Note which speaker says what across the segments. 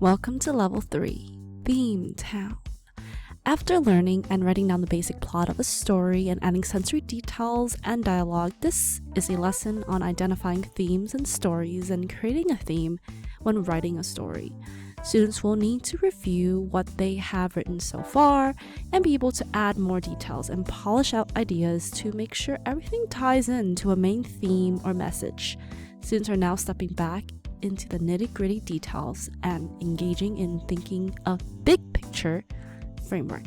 Speaker 1: Welcome to Level 3, Theme Town. After learning and writing down the basic plot of a story and adding sensory details and dialogue, this is a lesson on identifying themes and stories and creating a theme when writing a story. Students will need to review what they have written so far and be able to add more details and polish out ideas to make sure everything ties into a main theme or message. Students are now stepping back into the nitty-gritty details and engaging in thinking of big picture framework.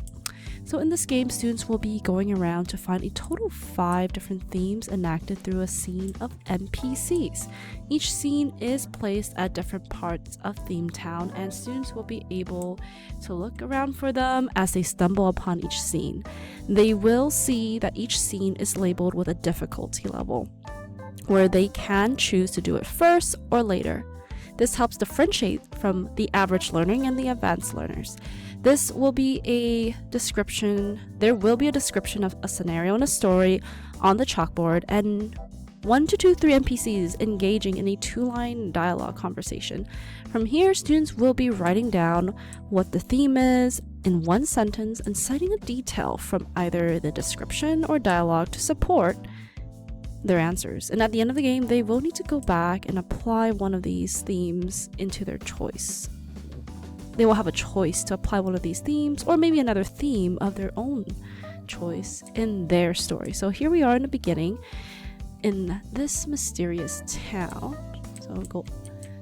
Speaker 1: So in this game, students will be going around to find a total of 5 different themes enacted through a scene of NPCs. Each scene is placed at different parts of Theme Town, and students will be able to look around for them as they stumble upon each scene. They will see that each scene is labeled with a difficulty level, where they can choose to do it first or later. This helps differentiate from the average learning and the advanced learners. This will be a description, there will be a description of a scenario and a story on the chalkboard, and 1 to 3 NPCs engaging in a 2-line dialogue conversation. From here, students will be writing down what the theme is in 1 sentence and citing a detail from either the description or dialogue to support their answers. And at the end of the game, they will need to go back and apply one of these themes into their choice. They will have a choice to apply one of these themes or maybe another theme of their own choice in their story. So here we are in the beginning in this mysterious town. So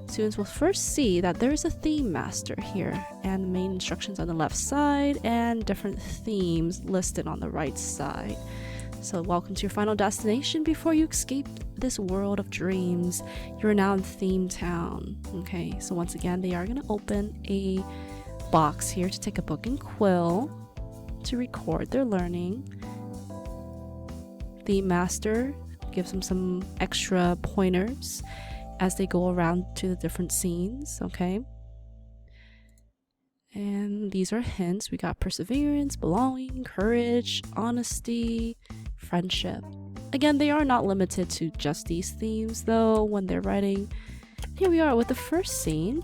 Speaker 1: students will first see that there is a theme master here and main instructions on the left side and different themes listed on the right side. So welcome to your final destination before you escape this world of dreams. You're now in Theme Town. Okay, so once again, they are going to open a box here to take a book and quill to record their learning. The master gives them some extra pointers as they go around to the different scenes, okay? And these are hints. We got perseverance, belonging, courage, honesty, friendship. Again, they are not limited to just these themes though when they're writing. Here we are with the first scene.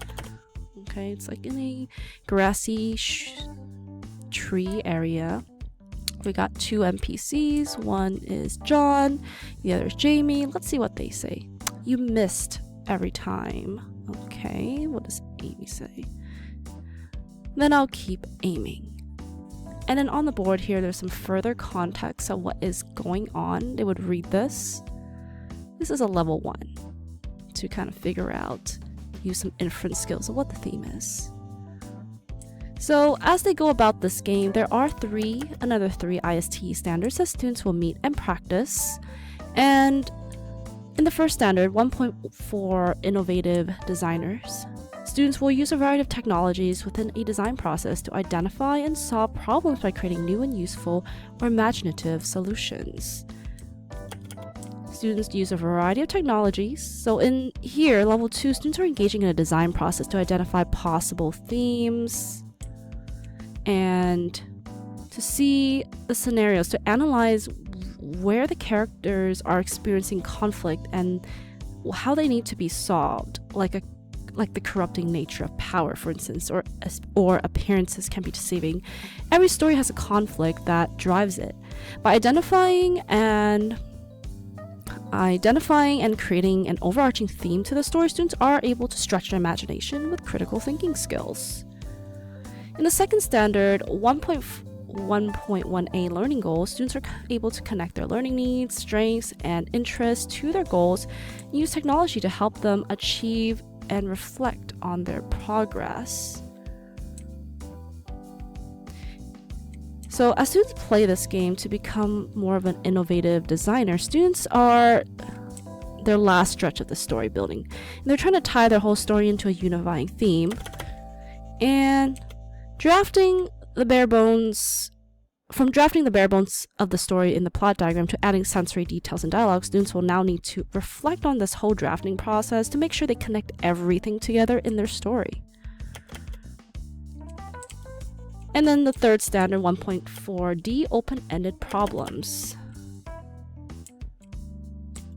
Speaker 1: Okay, it's like in a grassy tree area. We got 2 NPCs. One is John, the other is Jamie. Let's see what they say. You missed every time. Okay, what does Amy say? Then I'll keep aiming. And then on the board here, there's some further context of what is going on. They would read this. This is a level 1 to kind of figure out, use some inference skills of what the theme is. So as they go about this game, there are another three IST standards that students will meet and practice. And in the first standard, 1.4 innovative designers, students will use a variety of technologies within a design process to identify and solve problems by creating new and useful or imaginative solutions. Students use a variety of technologies. So in here, level 2, students are engaging in a design process to identify possible themes and to see the scenarios, to analyze where the characters are experiencing conflict and how they need to be solved, like the corrupting nature of power, for instance, or appearances can be deceiving. Every story has a conflict that drives it. By identifying and creating an overarching theme to the story, students are able to stretch their imagination with critical thinking skills. In the second standard, 1.1a learning goals, students are able to connect their learning needs, strengths, and interests to their goals and use technology to help them achieve and reflect on their progress. So as students play this game to become more of an innovative designer, students are their last stretch of the story building. And they're trying to tie their whole story into a unifying theme. And drafting the bare bones of the story in the plot diagram to adding sensory details and dialogue, students will now need to reflect on this whole drafting process to make sure they connect everything together in their story. And then the third standard, 1.4D, open-ended problems.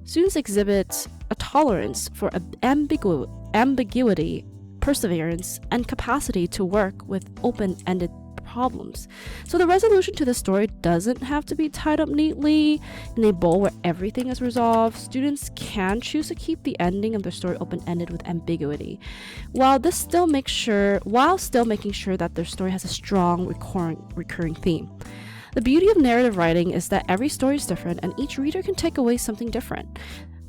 Speaker 1: Students exhibit a tolerance for ambiguity perseverance, and capacity to work with open-ended problems. So the resolution to the story doesn't have to be tied up neatly in a bow where everything is resolved. Students can choose to keep the ending of their story open-ended with ambiguity, while still making sure that their story has a strong recurring theme. The beauty of narrative writing is that every story is different and each reader can take away something different.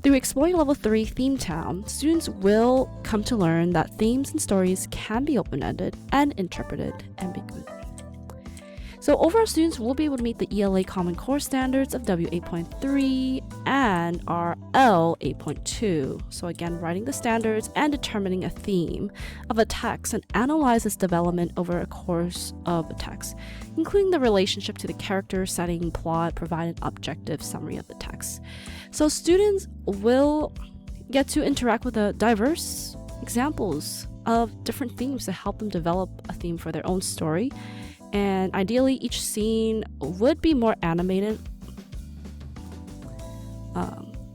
Speaker 1: Through exploring Level 3 Theme Town, students will come to learn that themes and stories can be open-ended and interpreted ambiguously. So overall, students will be able to meet the ELA Common Core standards of W8.3 and RL 8.2. So again, writing the standards and determining a theme of a text and analyze its development over a course of a text, including the relationship to the character, setting, plot, provide an objective summary of the text. So students will get to interact with diverse examples of different themes to help them develop a theme for their own story. And ideally, each scene would be more animated.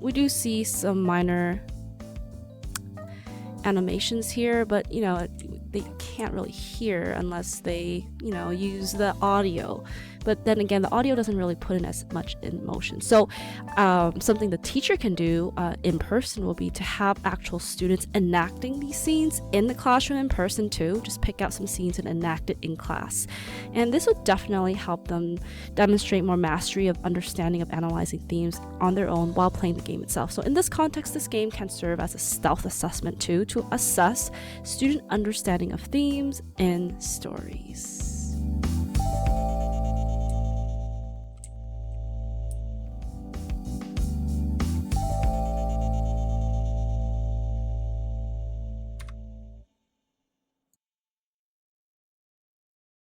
Speaker 1: We do see some minor animations here, but they can't really hear unless they use the audio. But then again, the audio doesn't really put in as much in motion. So something the teacher can do in person will be to have actual students enacting these scenes in the classroom in person too. Just pick out some scenes and enact it in class. And this would definitely help them demonstrate more mastery of understanding of analyzing themes on their own while playing the game itself. So in this context, this game can serve as a stealth assessment too, to assess student understanding of themes in stories.